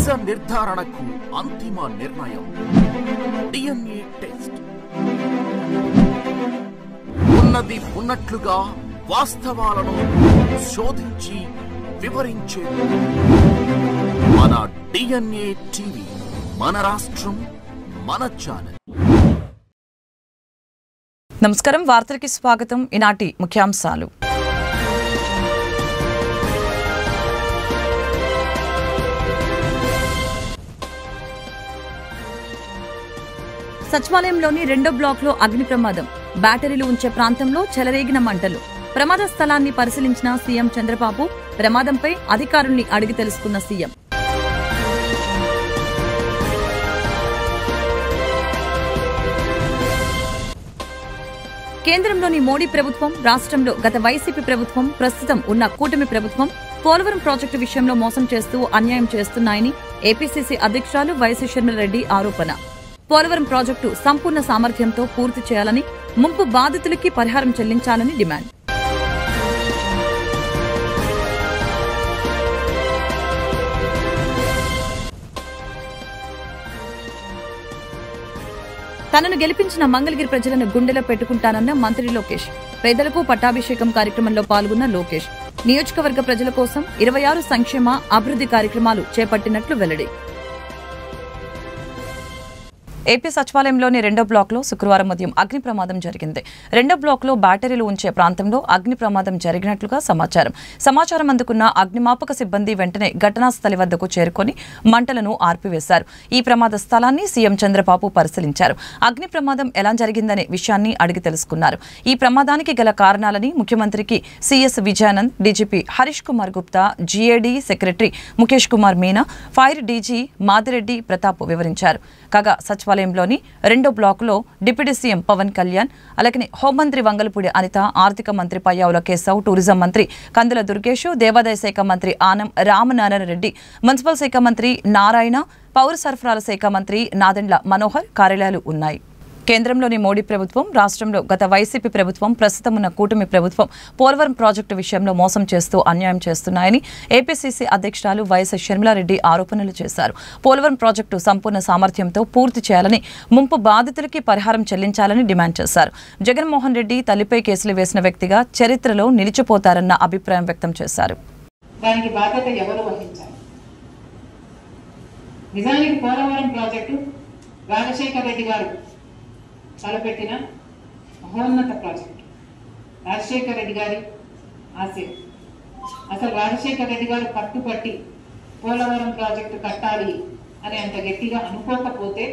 నిజ నిర్ధారణకు అంతిమ నిర్ణయం DNA టెస్ట్. ఉన్నది ఉన్నట్లుగా వాస్తవాలను శోధించి వివరించే మన DNA టీవీ, మన రాష్ట్రం, మన ఛానల్. నమస్కారం, వార్తలకి స్వాగతం. ఈనాటి ముఖ్యాంశాలు. సచివాలయంలోని రెండో బ్లాక్ లో అగ్ని ప్రమాదం. బ్యాటరీలు ఉంచే ప్రాంతంలో చెలరేగిన మంటలు. ప్రమాద స్థలాన్ని పరిశీలించిన సీఎం చంద్రబాబు. ప్రమాదంపై అధికారుల్ని అడిగి తెలుసుకున్న సీఎం. కేంద్రంలోని మోడీ ప్రభుత్వం, రాష్ట్రంలో గత వైసీపీ ప్రభుత్వం, ప్రస్తుతం ఉన్న కూటమి ప్రభుత్వం పోలవరం ప్రాజెక్టు విషయంలో మోసం చేస్తూ అన్యాయం చేస్తున్నాయని ఏపీసీసీ అధ్యక్షురాలు వైఎస్ షర్మిలారెడ్డి ఆరోపణ. పోలవరం ప్రాజెక్టు సంపూర్ణ సామర్థ్యంతో పూర్తి చేయాలని, ముంపు బాధితులకి పరిహారం చెల్లించాలని డిమాండ్. తనను గెలిపించిన మంగళగిరి ప్రజలను గుండెలో పెట్టుకుంటానన్న మంత్రి లోకేష్. పేదలకు పట్టాభిషేకం కార్యక్రమంలో పాల్గొన్న లోకేష్ నియోజకవర్గ ప్రజల కోసం 26 సంక్షేమ అభివృద్ది కార్యక్రమాలు చేపట్టినట్లు వెల్లడి. ఏపీ సచివాలయంలోని రెండో బ్లాక్ లో శుక్రవారం ఉదయం అగ్ని ప్రమాదం జరిగింది. రెండో బ్లాక్ లో బ్యాటరీలు ఉంచే ప్రాంతంలో అగ్ని ప్రమాదం జరిగినట్లుగా సమాచారం అందుకున్న అగ్నిమాపక సిబ్బంది వెంటనే ఘటనా స్థలి వద్దకు చేరుకుని మంటలను ఆర్పివేశారు. ఈ ప్రమాద స్థలాన్ని సీఎం చంద్రబాబు పరిశీలించారు. అగ్ని ప్రమాదం ఎలా జరిగిందనే విషయాన్ని అడిగి తెలుసుకున్నారు. ఈ ప్రమాదానికి గల కారణాలని ముఖ్యమంత్రికి CS Vijayanand, DGP Harish Kumar Gupta, GAD secretary Mukesh Kumar Meena, fire DG Madireddy Pratap వివరించారు. కాగా సచివాలయంలోని రెండో బ్లాకులో డిప్యూటీ సీఎం పవన్ కళ్యాణ్, అలాగే హోంమంత్రి వంగలపూడి అనిత, ఆర్థిక మంత్రి పయ్యావుల కేశవ్, టూరిజం మంత్రి కందుల దుర్గేష్, దేవాదాయ శాఖ మంత్రి ఆనం రామనారాయణ రెడ్డి, మున్సిపల్ శాఖ మంత్రి నారాయణ, పౌర సరఫరాల శాఖ మంత్రి నాదెండ్ల మనోహర్ కార్యాలయాలు ఉన్నాయి. కేంద్రంలోని మోడీ ప్రభుత్వం, రాష్ట్రంలో గత వైసీపీ ప్రభుత్వం, ప్రస్తుతం ఉన్న కూటమి ప్రభుత్వం పోలవరం ప్రాజెక్టు విషయంలో మోసం చేస్తూ అన్యాయం చేస్తున్నాయని ఏపీసీసీ అధ్యక్షురాలు వైఎస్ షర్మిలారెడ్డి ఆరోపణలు చేశారు. పోలవరం ప్రాజెక్టు సంపూర్ణ సామర్థ్యంతో పూర్తి చేయాలని, ముంపు బాధితులకి పరిహారం చెల్లించాలని డిమాండ్ చేశారు. జగన్మోహన్ రెడ్డి తల్లిపై కేసులు వేసిన వ్యక్తిగా చరిత్రలో నిలిచిపోతారన్న అభిప్రాయం వ్యక్తం చేశారు. దానికి బాధ్యత ఎవరు వహించాలి? నిజానికి పోలవరం ప్రాజెక్టు రాజశేఖర రెడ్డి గారు తలపెట్టిన మహోన్నత ప్రాజెక్టు. రాజశేఖర రెడ్డి గారి ఆశయం. అసలు రాజశేఖర రెడ్డి గారు పట్టుపట్టి పోలవరం ప్రాజెక్టు కట్టాలి అని అంత గట్టిగా అనుకోకపోతే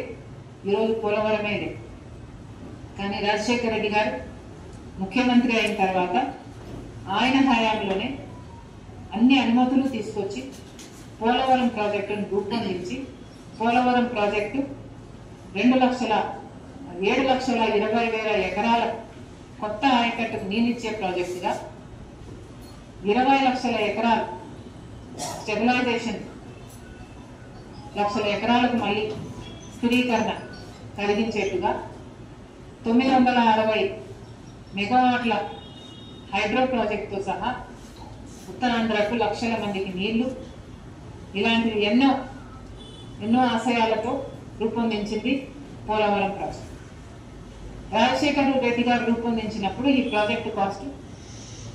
ఈరోజు పోలవరమే లేదు. కానీ రాజశేఖర రెడ్డి గారు ముఖ్యమంత్రి అయిన తర్వాత ఆయన హయాంలోనే అన్ని అనుమతులు తీసుకొచ్చి పోలవరం ప్రాజెక్టును రూపొందించి పోలవరం ప్రాజెక్టు 7,20,000 ఎకరాల కొత్త ఆయకట్టుకు నీళ్ళిచ్చే ప్రాజెక్టుగా 20 లక్షల ఎకరాలు స్టెబిలైజేషన్, 1,00,000 ఎకరాలకు మళ్ళీ స్థిరీకరణ కలిగించేట్టుగా 960 మెగావాట్ల హైడ్రో ప్రాజెక్టుతో సహా ఉత్తరాంధ్రకు లక్షల మందికి నీళ్లు, ఇలాంటివి ఎన్నో ఆశయాలతో రూపొందించింది పోలవరం ప్రాజెక్టు. రాజశేఖర రెడ్డి గారు రూపొందించినప్పుడు ఈ ప్రాజెక్టు కాస్ట్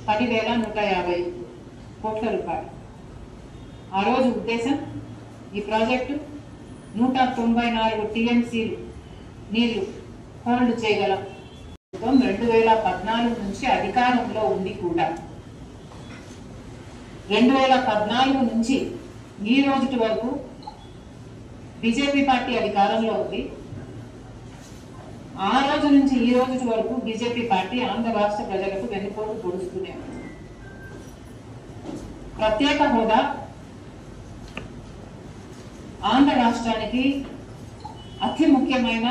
10,150 కోట్ల రూపాయలు. ఆ రోజు ఉద్దేశం ఈ ప్రాజెక్టు 194 టీఎంసీలు నీళ్లు హోల్డ్ చేయగల 2014 నుంచి అధికారంలో ఉండి కూడా 2014 నుంచి ఈ రోజు వరకు బీజేపీ పార్టీ అధికారంలో ఉంది. ఆ రోజు నుంచి ఈ రోజు వరకు బీజేపీ పార్టీ ఆంధ్ర రాష్ట్ర ప్రజలకు వెన్నుపోటు పొడుస్తూనే ఉంది. ప్రత్యేక హోదా ఆంధ్ర రాష్ట్రానికి అతి ముఖ్యమైన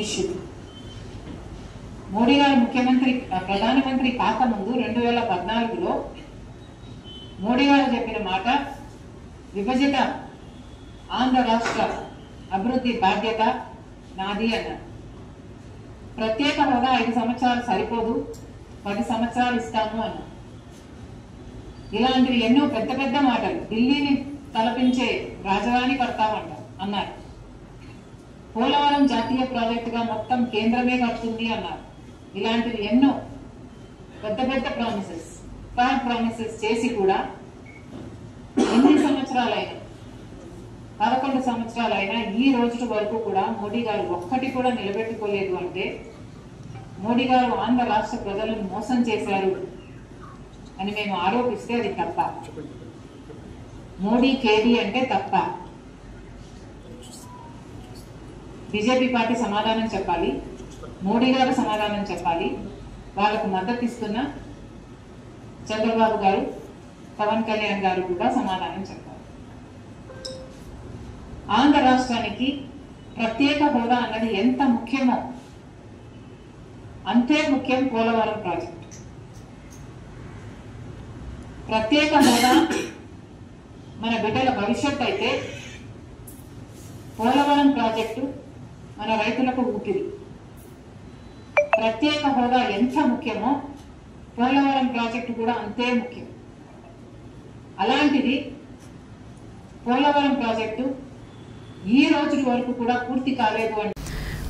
ఇష్యూ. మోడీ గారు ప్రధానమంత్రి కాకముందు 2014లో మోడీ గారు చెప్పిన మాట, విభజిత ఆంధ్ర రాష్ట్ర అభివృద్ధి బాధ్యత నాది అన్నారు. ప్రత్యేక హోదా 5 సంవత్సరాలు సరిపోదు, 10 సంవత్సరాలు ఇస్తాము అన్నారు. ఇలాంటివి ఎన్నో పెద్ద పెద్ద మాటలు. ఢిల్లీని తలపించే రాజధాని కడతామంట అన్నారు. పోలవరం జాతీయ ప్రాజెక్టుగా మొత్తం కేంద్రమే కడుతుంది అన్నారు. ఇలాంటివి ఎన్నో పెద్ద పెద్ద ప్రామిసెస్ చేసి కూడా ఎన్ని సంవత్సరాలైనా 11 సంవత్సరాలైనా ఈ రోజు వరకు కూడా మోడీ గారు ఒక్కటి కూడా నిలబెట్టుకోలేదు అంటే మోడీ గారు ఆంధ్ర రాష్ట్ర ప్రజలను మోసం చేశారు అని మేము ఆరోపిస్తే అది తప్ప. మోడీ కేడీ అంటే తప్ప. బీజేపీ పార్టీ సమాధానం చెప్పాలి, మోడీ గారు సమాధానం చెప్పాలి, వాళ్ళకు మద్దతు ఇస్తున్న చంద్రబాబు గారు, పవన్ కళ్యాణ్ గారు కూడా సమాధానం చెప్పాలి. ఆంధ్ర రాష్ట్రానికి ప్రత్యేక హోదా అన్నది ఎంత ముఖ్యమో అంతే ముఖ్యం పోలవరం ప్రాజెక్టు. ప్రత్యేక హోదా మన బిడ్డల భవిష్యత్ అయితే పోలవరం ప్రాజెక్టు మన రైతులకు ఊపిరి. ప్రత్యేక హోదా ఎంత ముఖ్యమో పోలవరం ప్రాజెక్టు కూడా అంతే ముఖ్యం. అలాంటిది పోలవరం ప్రాజెక్టు ఈ రోజు వరకు కూడా పూర్తి కాలేదు అంటే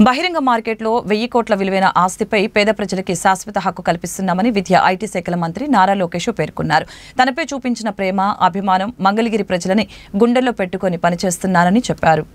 బహిరంగ మార్కెట్లో 1000 కోట్ల విలువైన ఆస్తిపై పేద ప్రజలకి శాశ్వత హక్కు కల్పిస్తున్నామని విద్యా ఐటీ శాఖల మంత్రి నారా లోకేష్ పేర్కొన్నారు. తనపై చూపించిన ప్రేమ, అభిమానం మంగళగిరి ప్రజలని గుండెల్లో పెట్టుకుని పనిచేస్తున్నారని చెప్పారు.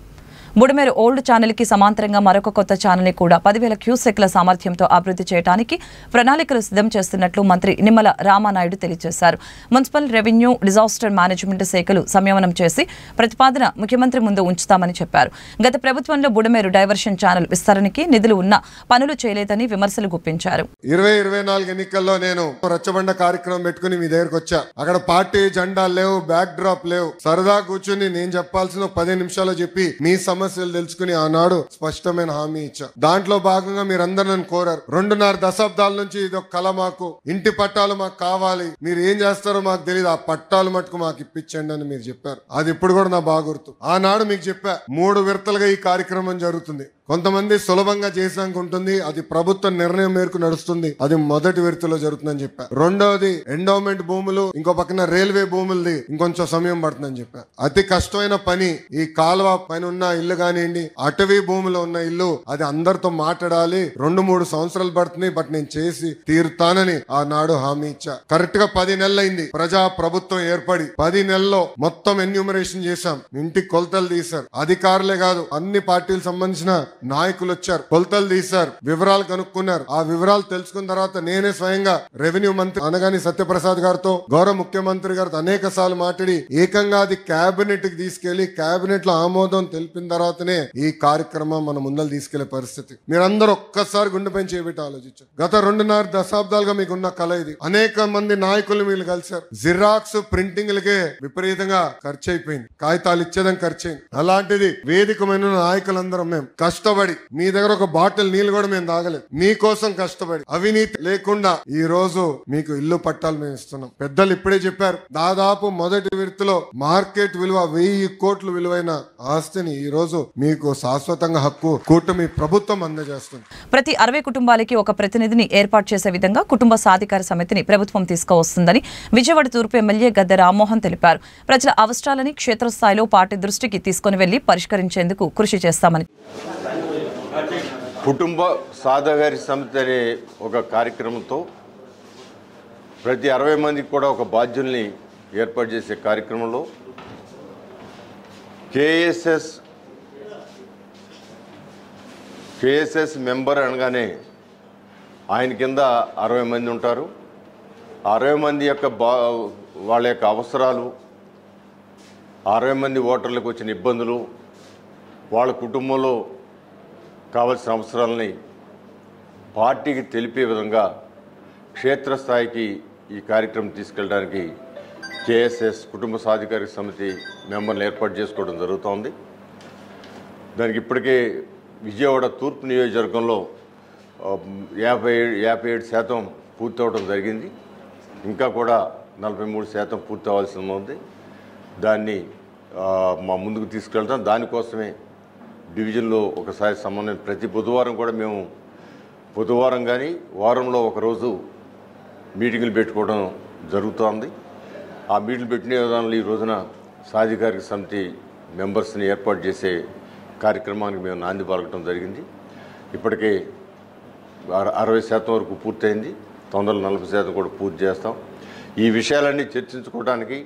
బుడమేరు ఓల్డ్ ఛానల్కి సమాంతరంగా మరొక కొత్త ఛానల్ని కూడా 10,000 క్యూసెక్ల సామర్థ్యంతో అభివృద్ధి చేయడానికి ప్రణాళికలు సిద్ధం చేస్తున్నట్లు మంత్రి నిమ్మల రామానాయుడు తెలియజేశారు. మున్సిపల్, రెవెన్యూ, డిజాస్టర్ మేనేజ్మెంట్ శాఖలు సంయమనం చేసి ప్రతిపాదన ముఖ్యమంత్రి ముందు ఉంచుతామని చెప్పారు. గత ప్రభుత్వంలో బుడమేరు డైవర్షన్ ఛానల్ విస్తరణకి నిధులు ఉన్నా పనులు చేయలేదని విమర్శలు గుప్పించారు. 2024 ఎన్నికల్లో నేను రచ్చబండ కార్యక్రమం పెట్టుకుని మీ దగ్గరకు వచ్చా. అక్కడ పార్టీ జెండాలు లేవు, బ్యాక్ డ్రాప్ లేవు. సరదా కూర్చుని నేను చెప్పాల్సిన 10 నిమిషాలు చెప్పి మీ సమస్యలు తెలుసుకుని ఆనాడు స్పష్టమైన హామీ ఇచ్చా. దాంట్లో భాగంగా మీరందరూ నన్ను కోరారు. 2.5 దశాబ్దాల నుంచి ఇది ఒక కళ, మాకు ఇంటి పట్టాలు మాకు కావాలి, మీరు ఏం చేస్తారో మాకు తెలియదు, ఆ పట్టాలు మటుకు మాకు ఇప్పించండి అని మీరు చెప్పారు. అది ఇప్పుడు కూడా నా బాగా గుర్తు. ఆనాడు మీకు చెప్పా 3 విడతలుగా ఈ కార్యక్రమం జరుగుతుంది. కొంతమంది సులభంగా చేసాక ఉంటుంది, అది ప్రభుత్వ నిర్ణయం మేరకు నడుస్తుంది, అది మొదటి విడతలో జరుగుతుందని చెప్పా. రెండవది ఎండోమెంట్ భూములు, ఇంకో పక్కన రైల్వే భూములది ఇంకొంచెం సమయం పడుతుందని చెప్పా. అతి కష్టమైన పని ఈ కాలువ పైన ఉన్న ఇల్లు కానివ్వండి, అటవీ భూమిలో ఉన్న ఇల్లు, అది అందరితో మాట్లాడాలి, 2-3 సంవత్సరాలు పడుతుంది, బట్ నేను చేసి తీరుతానని ఆనాడు హామీ ఇచ్చా. కరెక్ట్ గా 10 నెలలు అయింది ప్రజా ప్రభుత్వం ఏర్పడి. 10 నెలల్లో మొత్తం ఎన్యూమరేషన్ చేశాం, ఇంటికి కొలతలు తీశారు. అధికారులే కాదు, అన్ని పార్టీలకు సంబంధించిన నాయకులు వచ్చారు, కొలతలు తీశారు, వివరాలు కనుక్కున్నారు. ఆ వివరాలు తెలుసుకున్న తర్వాత నేనే స్వయంగా రెవెన్యూ మంత్రి అనగాని సత్యప్రసాద్ గారితో, గౌరవ ముఖ్యమంత్రి గారితో అనేక సార్లు మాట్లాడి ఏకంగా అది కేబినెట్ కి తీసుకెళ్లి కేబినెట్ లో ఆమోదం తెలిపిన తర్వాతనే ఈ కార్యక్రమం మన ముందర తీసుకెళ్లే పరిస్థితి. మీరందరూ ఒక్కసారి గుండెపై చేపెట్టి ఆలోచించారు. గత 2.5 దశాబ్దాలుగా మీకున్న కళ ఇది. అనేక మంది నాయకులు మీరు కలిశారు. జిరాక్స్ ప్రింటింగ్లకే విపరీతంగా ఖర్చు అయిపోయింది, కాగితాలు ఇచ్చేదానికి ఖర్చు అయింది. అలాంటిది వేదికమైన నాయకులందరం మేము కష్టపడి, మీ దగ్గర ఒక బాటిల్ నీళ్ళు కూడా మేము తాగలేదు, మీకోసం కష్టపడి అవినీతి లేకుండా ఈ రోజు మీకు ఇల్లు పట్టాలు మేము ఇస్తున్నాం. పెద్దలు ఇప్పుడే చెప్పారు, దాదాపు మొదటి విడతలో మార్కెట్ విలువ 1000 కోట్లు విలువైన ఆస్తిని ఈ రోజు మీకు శాశ్వతంగా హక్కు కూటమి ప్రభుత్వం అందజేస్తుంది. ప్రతి 60 కుటుంబాలకి ఒక ప్రతినిధిని ఏర్పాటు చేసే విధంగా కుటుంబ సాధికార సమితిని ప్రభుత్వం తీసుకువస్తుందని విజయవాడ తూర్పు ఎమ్మెల్యే గద్దె రామ్మోహన్ తెలిపారు. ప్రజల అవసరాలని క్షేత్రస్థాయిలో పార్టీ దృష్టికి తీసుకుని వెళ్లి పరిష్కరించేందుకు కృషి చేస్తామని. కుటుంబ సాధికార సమితి అనే ఒక కార్యక్రమంతో ప్రతి 60 మందికి కూడా ఒక బాధ్యుల్ని ఏర్పాటు చేసే కార్యక్రమంలో కేఎస్ఎస్ మెంబర్ అనగానే ఆయన కింద 60 మంది ఉంటారు. 60 మంది యొక్క వాళ్ళ యొక్క అవసరాలు, 60 మంది ఓటర్లకు వచ్చిన ఇబ్బందులు, వాళ్ళ కుటుంబంలో కావాల్సిన అవసరాలని పార్టీకి తెలిపే విధంగా క్షేత్రస్థాయికి ఈ కార్యక్రమం తీసుకెళ్ళడానికి కేఎస్ఎస్ కుటుంబ సాధికార సమితి మెంబర్లు ఏర్పాటు చేసుకోవడం జరుగుతోంది. దానికి ఇప్పటికే విజయవాడ తూర్పు నియోజకవర్గంలో 57% పూర్తవడం జరిగింది. ఇంకా కూడా 43% పూర్తి అవ్వాల్సి ఉంది. దాన్ని మా ముందుకు తీసుకెళ్తాం. దానికోసమే డివిజన్లో ఒకసారి సమన్వయం ప్రతి బుధవారం కూడా మేము బుధవారం కానీ వారంలో ఒకరోజు మీటింగులు పెట్టుకోవడం జరుగుతోంది. ఆ మీటింగ్ పెట్టిన విధానంలో ఈ రోజున సాధికారిక సమితి మెంబర్స్ని ఏర్పాటు చేసే కార్యక్రమానికి మేము నాంది పలకటం జరిగింది. ఇప్పటికే 60% వరకు పూర్తయింది. తొందరలో 40% కూడా పూర్తి చేస్తాం. ఈ విషయాలన్నీ చర్చించుకోవడానికి,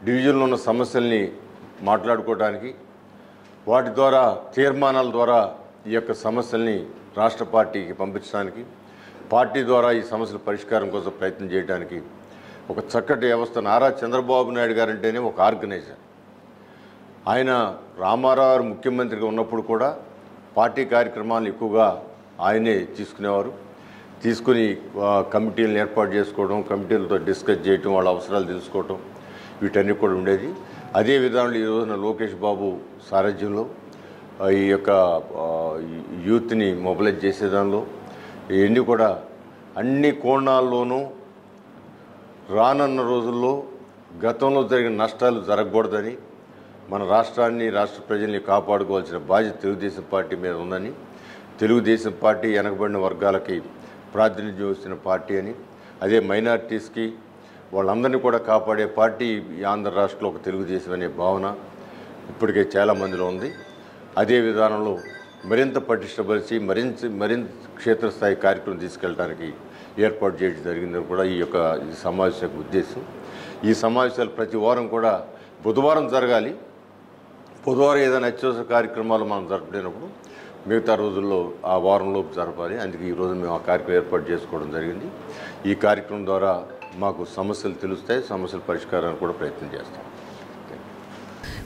డివిజన్లో ఉన్న సమస్యల్ని మాట్లాడుకోవడానికి, వాటి ద్వారా తీర్మానాల ద్వారా ఈ యొక్క సమస్యల్ని రాష్ట్ర పార్టీకి పంపించడానికి, పార్టీ ద్వారా ఈ సమస్యల పరిష్కారం కోసం ప్రయత్నం చేయడానికి ఒక చక్కటి వ్యవస్థ. నారా చంద్రబాబు నాయుడు గారంటేనే ఒక ఆర్గనైజర్. ఆయన రామారావు ముఖ్యమంత్రిగా ఉన్నప్పుడు కూడా పార్టీ కార్యక్రమాలను ఎక్కువగా ఆయనే తీసుకుని కమిటీలను ఏర్పాటు చేసుకోవడం, కమిటీలతో డిస్కస్ చేయటం, వాళ్ళ అవసరాలు తెలుసుకోవటం, వీటన్నీ కూడా ఉండేది. అదే విధానంలో ఈ రోజున లోకేష్ బాబు సారథ్యంలో ఈ యొక్క యూత్ని మొబిలైజ్ చేసేదానిలో ఇవన్నీ కూడా అన్ని కోణాల్లోనూ రానున్న రోజుల్లో గతంలో జరిగిన నష్టాలు జరగకూడదని, మన రాష్ట్రాన్ని, రాష్ట్ర ప్రజల్ని కాపాడుకోవాల్సిన బాధ్యత తెలుగుదేశం పార్టీ మీద ఉందని, తెలుగుదేశం పార్టీ వెనకబడిన వర్గాలకి ప్రాతినిధ్యం వస్తున్న పార్టీ అని, అదే మైనారిటీస్కి వాళ్ళందరినీ కూడా కాపాడే పార్టీ ఈ ఆంధ్ర రాష్ట్రంలో ఒక తెలుగుదేశం అనే భావన ఇప్పటికే చాలామందిలో ఉంది. అదే విధానంలో మరింత పటిష్టపరిచి మరింత క్షేత్రస్థాయి కార్యక్రమం తీసుకెళ్ళడానికి ఏర్పాటు చేయడం జరిగిందని కూడా ఈ సమావేశం యొక్క ఉద్దేశం. ఈ సమావేశాలు ప్రతి వారం కూడా బుధవారం జరగాలి. బుధవారం ఏదైనా అత్యవసర కార్యక్రమాలు మనం జరపలేనప్పుడు మిగతా రోజుల్లో ఆ వారంలోపు జరపాలి. అందుకే ఈరోజు మేము ఆ కార్యక్రమం ఏర్పాటు చేసుకోవడం జరిగింది. ఈ కార్యక్రమం ద్వారా మాకు సమస్యలు తెలుస్తాయి, సమస్యల పరిష్కారానికి కూడా ప్రయత్నం చేస్తాం.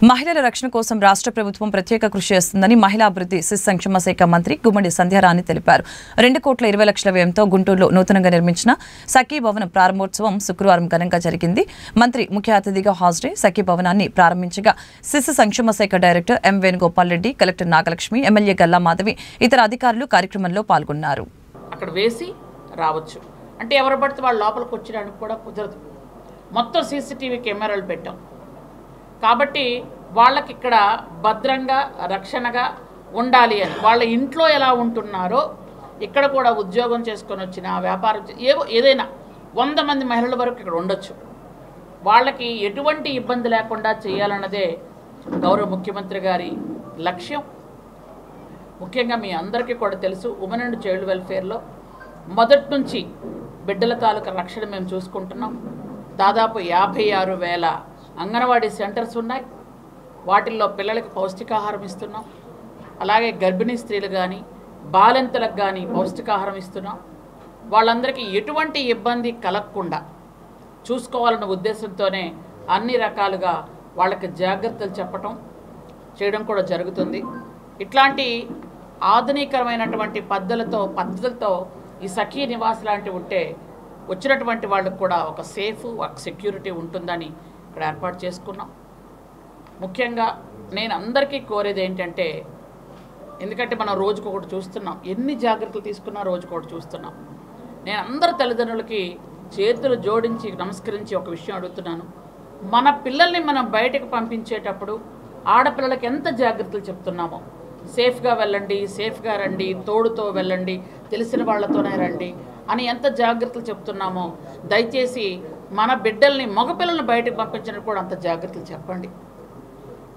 మహిళల రక్షణ కోసం రాష్ట్ర ప్రభుత్వం ప్రత్యేక కృషి చేస్తుందని మహిళా అభివృద్ధి శిశు సంక్షేమ శాఖ మంత్రి గుమ్మడి సంధ్యారాణి తెలిపారు. 2,20,00,000 వ్యయంతో గుంటూరులో నూతనంగా నిర్మించిన సఖీ భవనం ప్రారంభోత్సవం శుక్రవారం ఘనంగా జరిగింది. మంత్రి ముఖ్య అతిథిగా హాజరై సఖీ భవనాన్ని ప్రారంభించగా శిశు సంక్షేమ శాఖ director M Venugopal Reddy, collector Nagalakshmi, MLA Galla Madhavi, ఇతర అధికారులు కార్యక్రమంలో పాల్గొన్నారు. అక్కడ వేసి రావచ్చు అంటే ఎవరు పడితే వాళ్ళు లోపలికి వచ్చడానికి కూడా కుదరదు. మొత్తం సీసీటీవీ కెమెరాలు పెట్టాం కాబట్టి వాళ్ళకి ఇక్కడ భద్రంగా రక్షణగా ఉండాలి అని, వాళ్ళ ఇంట్లో ఎలా ఉంటున్నారో ఇక్కడ కూడా ఉద్యోగం చేసుకొని వచ్చిన వ్యాపారం ఏదైనా 100 మంది మహిళల వరకు ఇక్కడ ఉండొచ్చు. వాళ్ళకి ఎటువంటి ఇబ్బంది లేకుండా చేయాలన్నదే గౌరవ ముఖ్యమంత్రి గారి లక్ష్యం. ముఖ్యంగా మీ అందరికీ కూడా తెలుసు, ఉమెన్ అండ్ చైల్డ్ వెల్ఫేర్లో మొదటి నుంచి బిడ్డల తాలూకా రక్షణ మేము చూసుకుంటున్నాం. దాదాపు 56,000 అంగన్వాడీ సెంటర్స్ ఉన్నాయి. వాటిల్లో పిల్లలకి పౌష్టికాహారం ఇస్తున్నాం. అలాగే గర్భిణీ స్త్రీలు కానీ బాలింతలకు కానీ పౌష్టికాహారం ఇస్తున్నాం. వాళ్ళందరికీ ఎటువంటి ఇబ్బంది కలగకుండా చూసుకోవాలన్న ఉద్దేశంతోనే అన్ని రకాలుగా వాళ్ళకి జాగ్రత్తలు చేయడం కూడా జరుగుతుంది. ఇట్లాంటి ఆధునికరమైనటువంటి పద్ధతులతో ఈ సఖీ నివాస్ లాంటివి ఉంటే వచ్చినటువంటి వాళ్ళకు కూడా ఒక సేఫ్, ఒక సెక్యూరిటీ ఉంటుందని ఇక్కడ ఏర్పాటు చేసుకున్నాం. ముఖ్యంగా నేను అందరికీ కోరేది ఏంటంటే, ఎందుకంటే మనం రోజుకొకటి చూస్తున్నాం, ఎన్ని జాగ్రత్తలు తీసుకున్నా రోజుకొకటి చూస్తున్నాం. నేను అందరు తల్లిదండ్రులకి చేతులు జోడించి నమస్కరించి ఒక విషయం అడుగుతున్నాను. మన పిల్లల్ని మనం బయటకు పంపించేటప్పుడు ఆడపిల్లలకి ఎంత జాగ్రత్తలు చెప్తున్నామో, సేఫ్గా వెళ్ళండి, సేఫ్గా రండి, తోడుతో వెళ్ళండి, తెలిసిన వాళ్ళతోనే రండి అని ఎంత జాగ్రత్తలు చెప్తున్నామో, దయచేసి మన బిడ్డల్ని, మగపిల్లల్ని బయటకు పంపించినప్పుడు కూడా అంత జాగ్రత్తలు చెప్పండి.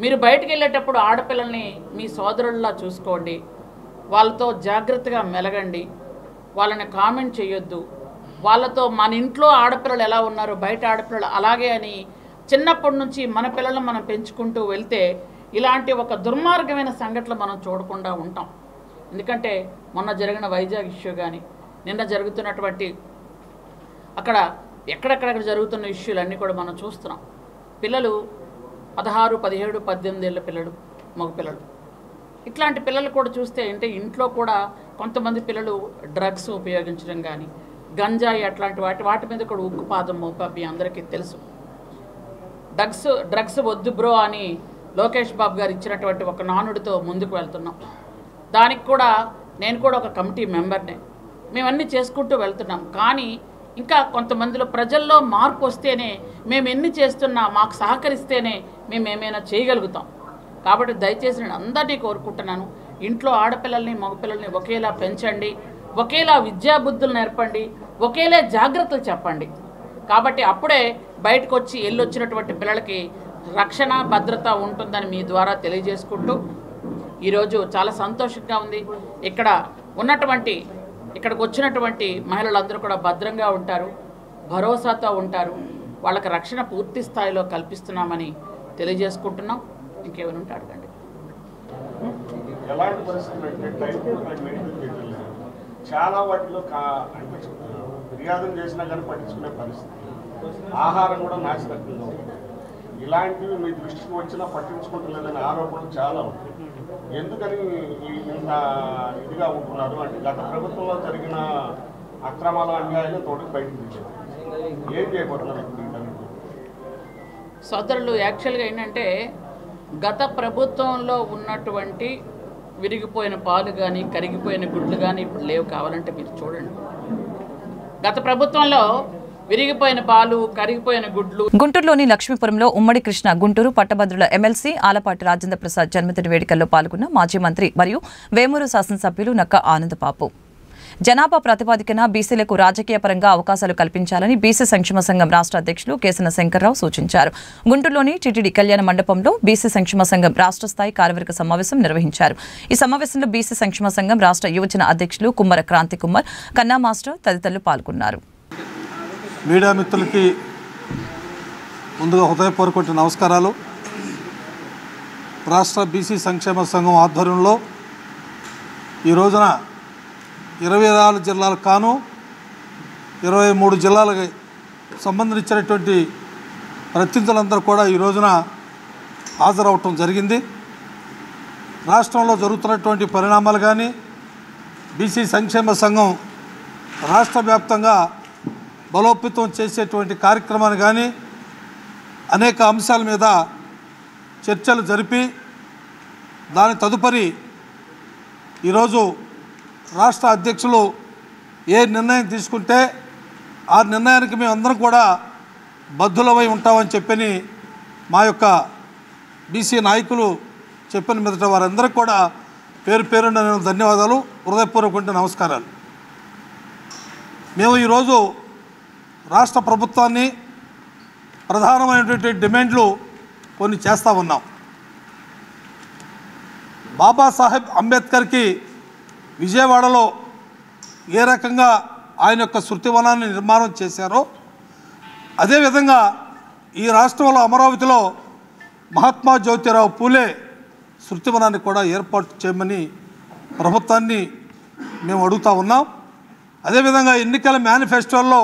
మీరు బయటకు వెళ్ళేటప్పుడు ఆడపిల్లల్ని మీ సోదరుల్లా చూసుకోండి, వాళ్ళతో జాగ్రత్తగా మెలగండి, వాళ్ళని కామెంట్ చేయొద్దు. వాళ్ళతో మన ఇంట్లో ఆడపిల్లలు ఎలా ఉన్నారో బయట ఆడపిల్లలు అలాగే అని చిన్నప్పటి నుంచి మన పిల్లలను మనం పెంచుకుంటూ వెళ్తే ఇలాంటి ఒక దుర్మార్గమైన సంఘటనలు మనం చూడకుండా ఉంటాం. ఎందుకంటే మొన్న జరిగిన వైజాగ్ ఇష్యూ కానీ, నిన్న జరుగుతున్నటువంటి అక్కడ ఎక్కడెక్కడ జరుగుతున్న ఇష్యూలన్నీ కూడా మనం చూస్తున్నాం. పిల్లలు 16, 17, 18 ఏళ్ళ పిల్లలు, మగపిల్లలు. ఇట్లాంటి పిల్లలు కూడా చూస్తే అంటే ఇంట్లో కూడా కొంతమంది పిల్లలు డ్రగ్స్ ఉపయోగించడం కానీ, గంజాయి అట్లాంటి వాటి మీద కూడా ఉక్కుపాదం మోపి అందరికీ తెలుసు. డ్రగ్స్ వద్దు బ్రో అని లోకేష్ బాబు గారు ఇచ్చినటువంటి ఒక నానుడితో ముందుకు వెళ్తున్నాం. దానికి కూడా నేను కూడా ఒక కమిటీ మెంబర్నే. మేమన్నీ చేసుకుంటూ వెళ్తున్నాం. కానీ ఇంకా కొంతమందిలో ప్రజల్లో మార్పు వస్తేనే మేము ఎన్ని చేస్తున్నా, మాకు సహకరిస్తేనే మేము ఏమైనా చేయగలుగుతాం. కాబట్టి దయచేసి నేను అందరినీ కోరుకుంటున్నాను, ఇంట్లో ఆడపిల్లల్ని మగపిల్లల్ని ఒకేలా పెంచండి, ఒకేలా విద్యాబుద్ధులు నేర్పండి, ఒకేలా జాగ్రత్తలు చెప్పండి. కాబట్టి అప్పుడే బయటకు వచ్చి వెళ్ళొచ్చినటువంటి పిల్లలకి రక్షణ భద్రత ఉంటుందని మీ ద్వారా తెలియజేసుకుంటూ ఈరోజు చాలా సంతోషంగా ఉంది. ఇక్కడికి వచ్చినటువంటి మహిళలందరూ కూడా భద్రంగా ఉంటారు, భరోసాతో ఉంటారు, వాళ్ళకి రక్షణ పూర్తి స్థాయిలో కల్పిస్తున్నామని తెలియజేసుకుంటున్నాం. ఇంకేమైనా ఉంటే అడగండి. ఎలాంటి పరిస్థితులు చాలా వాటిలో ఫిర్యాదులు చేసినా కానీ పట్టించుకునే పరిస్థితి, ఆహారం కూడా నాశనకంగా ఉంది. ఇలాంటివి మీ దృష్టికి వచ్చినా పట్టించుకుంటలేదనే ఆరోపణలు చాలా ఉంటాయి. ఎందుకని ఇంత ఇదిగా ఉంటున్నారు అంటే గత ప్రభుత్వంలో జరిగిన అక్రమాలు అన్యాయాలు తోటి బయటకు తీసేది ఏం చేయబోతున్నారు ఇప్పుడు? సోదరులు, యాక్చువల్గా ఏంటంటే గత ప్రభుత్వంలో ఉన్నటువంటి విరిగిపోయిన పాలు కానీ కరిగిపోయిన గుడ్లు కానీ ఇప్పుడు లేవు. కావాలంటే మీరు చూడండి. గత ప్రభుత్వంలో విరిగిపోయిన పాలు కరిగిపోయిన గుడ్లు. గుంటూరులోని లక్ష్మీపురంలో ఉమ్మడి కృష్ణ గుంటూరు పట్టభద్రుల ఎమ్మెల్సీ ఆలపాటి రాజేంద్ర ప్రసాద్ జన్మదిన వేడుకల్లో పాల్గొన్న మాజీ మంత్రి మరియు వేమూరు శాసనసభ్యులు నక్క ఆనందబాబు జనాభా ప్రాతిపదికన బీసీలకు రాజకీయ పరంగా అవకాశాలు కల్పించాలని బీసీ సంక్షేమ సంఘం రాష్ట్ర అధ్యక్షులు కేసన శంకర్రావు సూచించారు. గుంటూరులోని టీటీడీ కళ్యాణ మండపంలో బీసీ సంక్షేమ సంఘం రాష్ట్ర స్థాయి కార్యవర్గ సమావేశం నిర్వహించారు. ఈ సమావేశంలో బీసీ సంక్షేమ సంఘం రాష్ట్ర యువజన అధ్యక్షులు కుమ్మర క్రాంతి కుమార్, కన్నా మాస్టర్ తదితరులు పాల్గొన్నారు. మీడియా మిత్రులకి ముందుగా హృదయపూర్వక నమస్కారాలు. రాష్ట్ర బీసీ సంక్షేమ సంఘం ఆధ్వర్యంలో ఈ రోజున 24 జిల్లాలకు కాను 23 జిల్లాలకు సంబంధించినటువంటి ప్రతినిధులందరూ కూడా ఈ రోజున హాజరవటం జరిగింది. రాష్ట్రంలో జరుగుతున్నటువంటి పరిణామాలు కానీ బీసీ సంక్షేమ సంఘం రాష్ట్ర వ్యాప్తంగా బలోపేతం చేసేటువంటి కార్యక్రమాన్ని కానీ అనేక అంశాల మీద చర్చలు జరిపి దాని తదుపరి ఈరోజు రాష్ట్ర అధ్యక్షులు ఏ నిర్ణయం తీసుకుంటే ఆ నిర్ణయానికి మేమందరం కూడా బద్ధులమై ఉంటామని చెప్పని మా యొక్క బీసీ నాయకులు చెప్పిన మీదట వారందరికీ కూడా పేరు పేరున నేను ధన్యవాదాలు, హృదయపూర్వక నమస్కారాలు. మేము ఈరోజు రాష్ట్ర ప్రభుత్వాన్ని ప్రధానమైనటువంటి డిమాండ్లు కొన్ని చేస్తూ ఉన్నాం. బాబాసాహెబ్ అంబేద్కర్కి విజయవాడలో ఏ రకంగా ఆయన యొక్క శృతివనాన్ని నిర్మాణం చేశారో అదేవిధంగా ఈ రాష్ట్రంలో అమరావతిలో మహాత్మా జ్యోతిరావు పూలే శృతివనాన్ని కూడా ఏర్పాటు చేయమని ప్రభుత్వాన్ని మేము అడుగుతూ ఉన్నాం. అదేవిధంగా ఎన్నికల మేనిఫెస్టోల్లో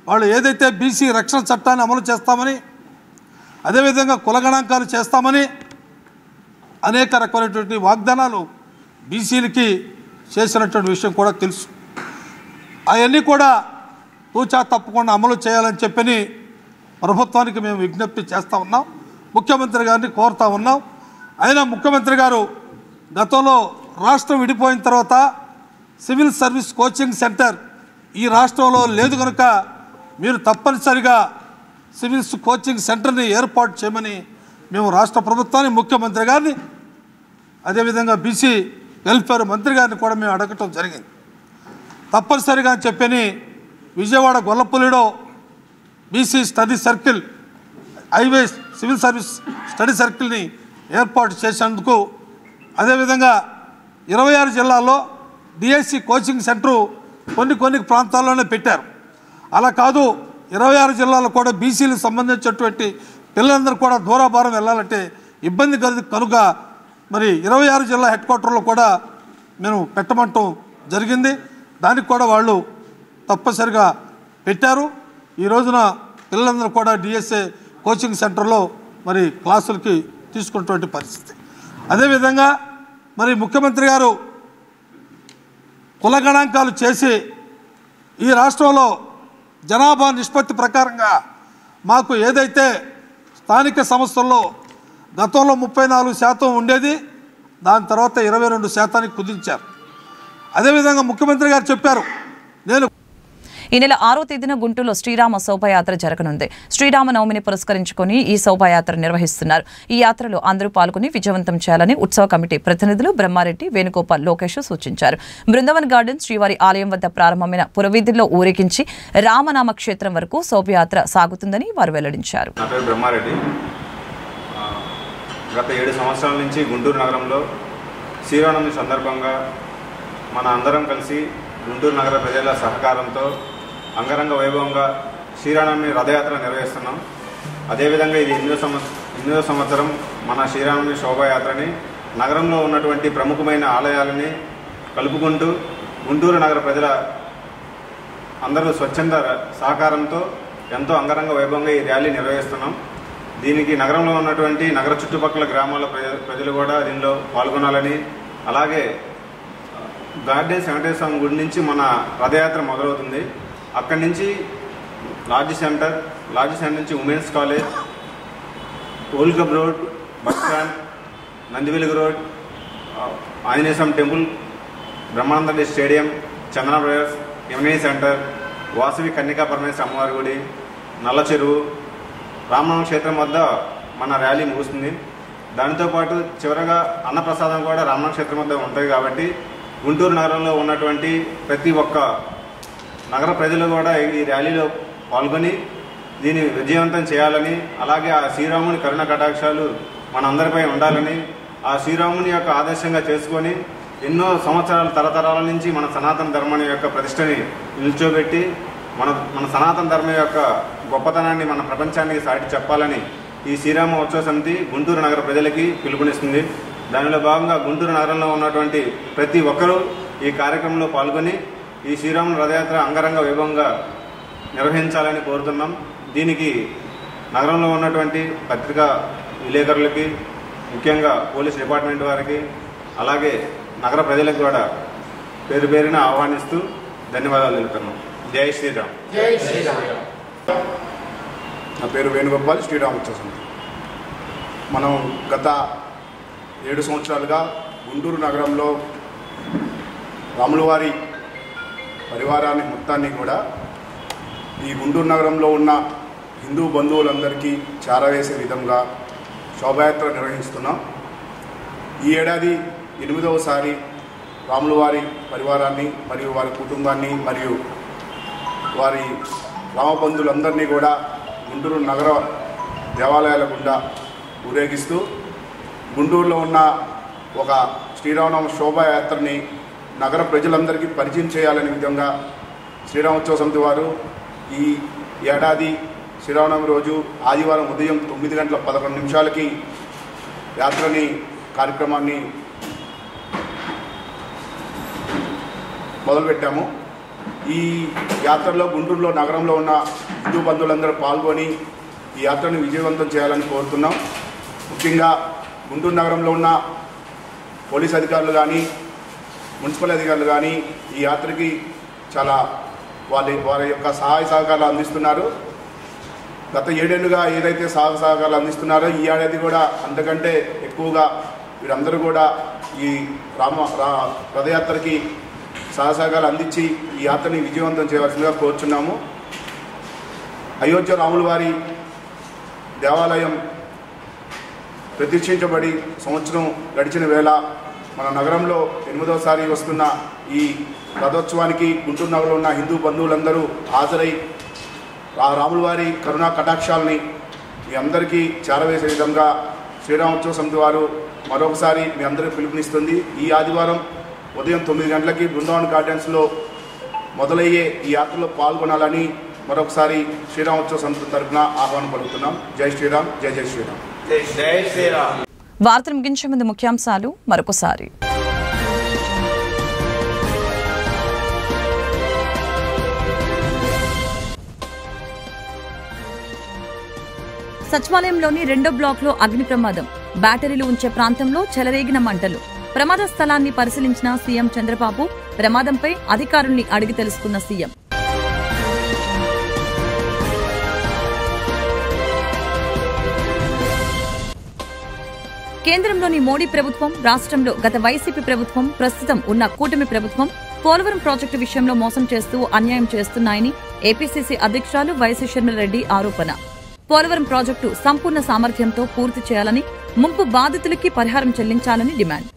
వాళ్ళు ఏదైతే బీసీ రక్షణ చట్టాన్ని అమలు చేస్తామని అదేవిధంగా కులగణాంకాలు చేస్తామని అనేక రకమైనటువంటి వాగ్దానాలు బీసీలకి చేసినటువంటి విషయం కూడా తెలుసు. అవన్నీ కూడా తూచా తప్పకుండా అమలు చేయాలని చెప్పని ప్రభుత్వానికి మేము విజ్ఞప్తి చేస్తూ ఉన్నాం. ముఖ్యమంత్రి గారిని కోరుతూ ఉన్నాం. అయినా ముఖ్యమంత్రి గారు గతంలో రాష్ట్రం విడిపోయిన తర్వాత సివిల్ సర్వీస్ కోచింగ్ సెంటర్ ఈ రాష్ట్రంలో లేదు కనుక మీరు తప్పనిసరిగా సివిల్స్ కోచింగ్ సెంటర్ని ఏర్పాటు చేయమని మేము రాష్ట్ర ప్రభుత్వాన్ని, ముఖ్యమంత్రి గారిని, అదేవిధంగా బీసీ వెల్ఫేర్ మంత్రి గారిని కూడా మేము అడగటం జరిగింది. తప్పనిసరిగా చెప్పని విజయవాడ గొల్లపల్లిలో బీసీ స్టడీ సర్కిల్, హైవే సివిల్ సర్వీస్ స్టడీ సర్కిల్ని ఏర్పాటు చేసేందుకు, అదేవిధంగా 26 జిల్లాల్లో డిఎస్సి కోచింగ్ సెంటరు కొన్ని ప్రాంతాల్లోనే పెట్టారు. అలా కాదు 26 జిల్లాలో కూడా బీసీలకు సంబంధించినటువంటి పిల్లలందరూ కూడా దూరాభారం వెళ్ళాలంటే ఇబ్బంది కనుక మరి 26 జిల్లా హెడ్ క్వార్టర్లో కూడా మేము పెట్టమంటం జరిగింది. దానికి కూడా వాళ్ళు తప్పనిసరిగా పెట్టారు. ఈ రోజున పిల్లలందరూ కూడా డిఎస్ఏ కోచింగ్ సెంటర్లో మరి క్లాసులకి తీసుకున్నటువంటి పరిస్థితి. అదేవిధంగా మరి ముఖ్యమంత్రి గారు కుల గణాంకాలు చేసి ఈ రాష్ట్రంలో జనాభా నిష్పత్తి ప్రకారంగా మాకు ఏదైతే స్థానిక సంస్థల్లో గతంలో 34% ఉండేది దాని తర్వాత 22% కుదించారు. అదేవిధంగా ముఖ్యమంత్రి గారు చెప్పారు, నేను ఈ నెల 6వ తేదీన గుంటూరులో శ్రీరామ శోభాయాత్ర జరగనుంది. శ్రీరామనవమిని పురస్కరించుకొని ఈ శోభాయాత్ర నిర్వహిస్తున్నారు. ఈ యాత్రలో అందరూ పాల్గొని విజయవంతం చేయాలని ఉత్సవ కమిటీ ప్రతినిధులు బ్రహ్మారెడ్డి, వేణుగోపాల్, లోకేష్ సూచించారు. బృందావన్ గార్డెన్ శ్రీవారి ఆలయం వద్ద ప్రారంభమైన పురవీధుల్లో ఊరేగించి రామనామ క్షేత్రం వరకు శోభయాత్ర సాగుతుందని వారు వెల్లడించారు. నా పేరు బ్రహ్మారెడ్డి. గత 7 సంవత్సరాల నుంచి గుంటూరు నగరంలో శ్రీరామనవమి సందర్భంగా మన అందరం కలిసి గుంటూరు నగర ప్రజల సహకారంతో అంగరంగ వైభవంగా శ్రీరామనవమి రథయాత్ర నిర్వహిస్తున్నాం. అదేవిధంగా ఇది 8వ సంవత్సరం మన శ్రీరామనవమి శోభాయాత్రని నగరంలో ఉన్నటువంటి ప్రముఖమైన ఆలయాలని కలుపుకుంటూ గుంటూరు నగర ప్రజల అందరూ స్వచ్ఛంద సహకారంతో ఎంతో అంగరంగ వైభవంగా ఈ ర్యాలీ నిర్వహిస్తున్నాం. దీనికి నగరంలో ఉన్నటువంటి నగర చుట్టుపక్కల గ్రామాల ప్రజలు కూడా దీనిలో పాల్గొనాలని, అలాగే గార్డెన్స్ వెంకటేశ్వర స్వామి గుడి నుంచి మన రథయాత్ర మొదలవుతుంది. అక్కడి నుంచి లాడ్జి సెంటర్ నుంచి women's college, old club road, bus stand, Nandivelugu road, Anjaneya Swamy temple, Brahmananda stadium, Chandana brothers, MA centre, Vasavi Kanyaka Parameshwara అమ్మవారి గుడి, నల్ల చెరువు, రామనామ క్షేత్రం వద్ద మన ర్యాలీ ముగుస్తుంది. దానితో పాటు చివరగా అన్నప్రసాదం కూడా రామనామ క్షేత్రం వద్ద ఉంటుంది. కాబట్టి గుంటూరు నగరంలో ఉన్నటువంటి ప్రతి ఒక్క నగర ప్రజలు కూడా ఈ ర్యాలీలో పాల్గొని దీన్ని విజయవంతం చేయాలని, అలాగే ఆ శ్రీరాముని కరుణ కటాక్షాలు మనందరిపై ఉండాలని, ఆ శ్రీరాముని యొక్క ఆదర్శంగా చేసుకొని ఎన్నో సంవత్సరాల తరతరాల నుంచి మన సనాతన ధర్మం యొక్క ప్రతిష్టని నిల్చోబెట్టి మన సనాతన ధర్మం యొక్క గొప్పతనాన్ని మన ప్రపంచానికి సాటి చెప్పాలని ఈ శ్రీరామ ఉత్సవ సమితి గుంటూరు నగర ప్రజలకి పిలుపునిస్తుంది. దానిలో భాగంగా గుంటూరు నగరంలో ఉన్నటువంటి ప్రతి ఒక్కరూ ఈ కార్యక్రమంలో పాల్గొని ఈ శ్రీరాముని రథయాత్ర అంగరంగ వైభవంగా నిర్వహించాలని కోరుతున్నాం. దీనికి నగరంలో ఉన్నటువంటి పత్రికా విలేకరులకి, ముఖ్యంగా పోలీస్ డిపార్ట్మెంట్ వారికి, అలాగే నగర ప్రజలకు కూడా పేరు పేరున ఆహ్వానిస్తూ ధన్యవాదాలు తెలుపుతున్నాం. జై శ్రీరామ్. జై శ్రీరామ్. నా పేరు వేణుగోపాల్, శ్రీరామ్ ఉత్సవ సమితి. మనం గత 7 సంవత్సరాలుగా గుంటూరు నగరంలో రాములవారి పరివారాన్ని మొత్తాన్ని కూడా ఈ గుంటూరు నగరంలో ఉన్న హిందూ బంధువులందరికీ చేరవేసే విధంగా శోభాయాత్ర నిర్వహిస్తున్నాం. ఈ ఏడాది 8వసారి రాములవారి పరివారాన్ని మరియు వారి కుటుంబాన్ని మరియు వారి రామబంధువులందరినీ కూడా గుంటూరు నగర దేవాలయాల గుండా ఊరేగిస్తూ గుంటూరులో ఉన్న ఒక శ్రీరామనవమి శోభాయాత్రని నగర ప్రజలందరికీ పరిచయం చేయాలనే విధంగా శ్రీరామోత్సవ సమితి వారు ఈ ఏడాది శ్రీరామనవమి రోజు ఆదివారం ఉదయం 9:11 యాత్రని కార్యక్రమాన్ని మొదలుపెట్టాము. ఈ యాత్రలో గుంటూరులో నగరంలో ఉన్న హిందూ బంధువులందరూ పాల్గొని ఈ యాత్రను విజయవంతం చేయాలని కోరుతున్నాం. ముఖ్యంగా గుంటూరు నగరంలో ఉన్న పోలీస్ అధికారులు కానీ, మున్సిపల్ అధికారులు కానీ ఈ యాత్రకి చాలా వారి యొక్క సహాయ సహకారాలు అందిస్తున్నారు. గత 7 ఏళ్లుగా ఏదైతే సహాయ సహకారాలు అందిస్తున్నారో ఈ ఏడాది కూడా అంతకంటే ఎక్కువగా వీరందరూ కూడా ఈ రథయాత్రకి సహకారాలు అందించి ఈ యాత్రని విజయవంతం చేయవలసిందిగా కోరుచున్నాము. అయోధ్య రాముల వారి దేవాలయం ప్రతిష్ఠించబడి సంవత్సరం గడిచిన వేళ మన నగరంలో 8వసారి వస్తున్న ఈ రథోత్సవానికి గుంటూరు నగరంలో ఉన్న హిందూ బంధువులందరూ హాజరై ఆ రాముల వారి కరుణా కటాక్షాలని మీ అందరికీ చేరవేసే విధంగా శ్రీరామోత్సవ సమితి వారు మరొకసారి మీ అందరికీ పిలుపునిస్తుంది. ఈ ఆదివారం ఉదయం 9 బృందావన్ గార్డెన్స్లో మొదలయ్యే ఈ యాత్రలో పాల్గొనాలని మరొకసారి శ్రీరామోత్సవ సమితి తరఫున ఆహ్వానం పలుకుతున్నాం. జై శ్రీరామ్. జై జై శ్రీరామ్. జై శ్రీరామ్. వార్తలు ముగించే ముందు ముఖ్యాంశాలు మరొకసారి. సచివాలయంలోని 2వ బ్లాక్లో అగ్ని ప్రమాదం. బ్యాటరీలు ఉంచే ప్రాంతంలో చెలరేగిన మంటలు. ప్రమాద స్థలాన్ని పరిశీలించిన సీఎం చంద్రబాబు. ప్రమాదంపై అధికారుల్ని అడిగి తెలుసుకున్న సీఎం. కేంద్రంలోని మోడీ ప్రభుత్వం, రాష్ట్రంలో గత వైసీపీ ప్రభుత్వం, ప్రస్తుతం ఉన్న కూటమి ప్రభుత్వం పోలవరం ప్రాజెక్టు విషయంలో మోసం చేస్తూ అన్యాయం చేస్తున్నాయని ఏపీసీసీ అధ్యక్షురాలు వైఎస్ షర్మిలారెడ్డి ఆరోపణ. పోలవరం ప్రాజెక్టు సంపూర్ణ సామర్థ్యంతో పూర్తి చేయాలని, ముంపు బాధితులకి పరిహారం చెల్లించాలని డిమాండ్.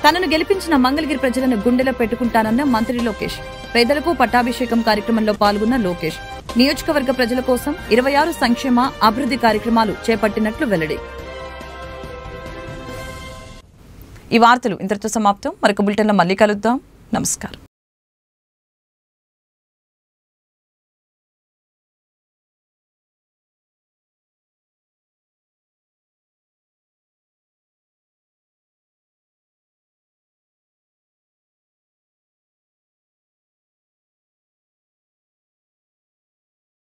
తనను గెలిపించిన మంగళగిరి ప్రజలను గుండెలో పెట్టుకుంటానన్న మంత్రి లోకేష్. పేదలకు పట్టాభిషేకం కార్యక్రమంలో పాల్గొన్న లోకేష్ నియోజకవర్గ ప్రజల కోసం 26 సంక్షేమ అభివృద్ధి కార్యక్రమాలు చేపట్టినట్లు వెల్లడి. ఈ వార్తలు ఇంతటితో సమాప్తం. మరొక బులెటిన్లో మళ్ళీ కలుద్దాం. నమస్కారం.